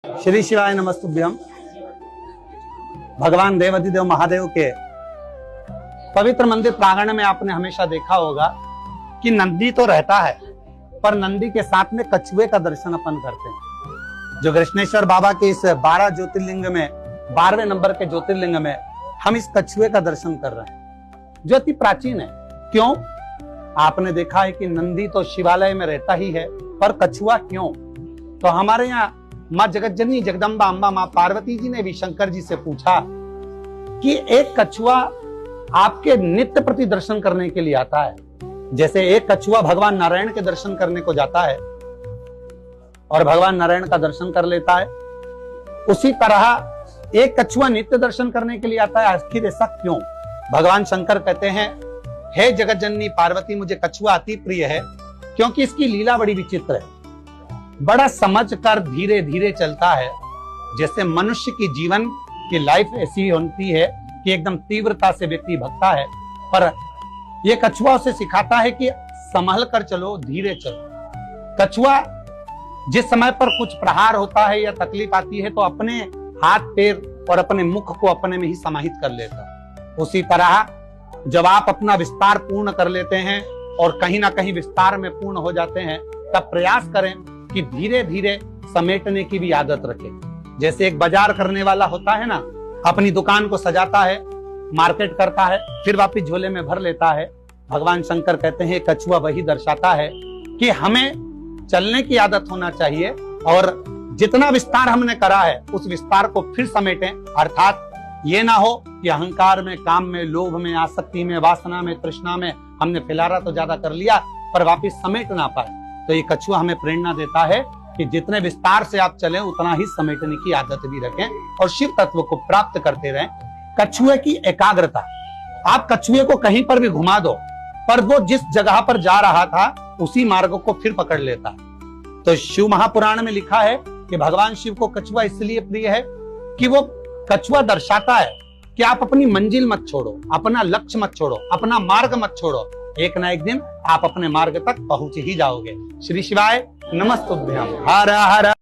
श्री शिवाय नमस्तुभ्यम। भगवान देवाधिदेव महादेव के पवित्र मंदिर प्रांगण में आपने हमेशा देखा होगा कि नंदी तो रहता है, पर नंदी के साथ में कछुए का दर्शन अपन करते हैं। जो कृष्णेश्वर बाबा के इस 12 ज्योतिर्लिंग में 12वें नंबर के ज्योतिर्लिंग में हम इस कछुए का दर्शन कर रहे हैं, जो अति प्राचीन है। क्यों? आपने देखा है कि नंदी तो शिवालय में रहता ही है, पर कछुआ क्यों? तो हमारे यहाँ माँ जगतजननी जगदम्बा अम्बा माँ पार्वती जी ने भी शंकर जी से पूछा कि एक कछुआ आपके नित्य प्रति दर्शन करने के लिए आता है, जैसे एक कछुआ भगवान नारायण के दर्शन करने को जाता है और भगवान नारायण का दर्शन कर लेता है, उसी तरह एक कछुआ नित्य दर्शन करने के लिए आता है। आखिर ऐसा क्यों? भगवान शंकर कहते हैं, हे जगतजननी पार्वती, मुझे कछुआ अति प्रिय है क्योंकि इसकी लीला बड़ी विचित्र है। बड़ा समझ कर धीरे धीरे चलता है। जैसे मनुष्य की जीवन की लाइफ ऐसी होती है कि एकदम तीव्रता से व्यक्ति भगता है, पर यह कछुआ उसे सिखाता है कि संभल कर चलो, धीरे चलो। कछुआ जिस समय पर कुछ प्रहार होता है या तकलीफ आती है तो अपने हाथ पैर और अपने मुख को अपने में ही समाहित कर लेता। उसी तरह जब आप अपना विस्तार पूर्ण कर लेते हैं और कहीं ना कहीं विस्तार में पूर्ण हो जाते हैं, तब प्रयास करें कि धीरे धीरे समेटने की भी आदत रखें। जैसे एक बाजार करने वाला होता है ना, अपनी दुकान को सजाता है, मार्केट करता है, फिर वापिस झोले में भर लेता है। भगवान शंकर कहते हैं कछुआ वही दर्शाता है कि हमें चलने की आदत होना चाहिए और जितना विस्तार हमने करा है उस विस्तार को फिर समेटें। अर्थात ये ना हो कि अहंकार में, काम में, लोभ में, आसक्ति में, वासना में, तृष्णा में हमने फिलारा तो ज्यादा कर लिया पर वापिस समेट ना पाए। तो ये कछुआ हमें प्रेरणा देता है कि जितने विस्तार से आप चलें उतना ही समेटने की आदत भी रखें और शिव तत्व को प्राप्त करते रहें। कछुए की एकाग्रता, आप कछुए को कहीं पर भी घुमा दो पर वो जिस जगह पर जा रहा था उसी मार्ग को फिर पकड़ लेता। तो शिव महापुराण में लिखा है कि भगवान शिव को कछुआ इसलिए प्रिय है कि वो कछुआ दर्शाता है कि आप अपनी मंजिल मत छोड़ो, अपना लक्ष्य मत छोड़ो, अपना मार्ग मत छोड़ो। एक ना एक दिन आप अपने मार्ग तक पहुंच ही जाओगे। श्री शिवाय नमस्तुभ्यम। हर हर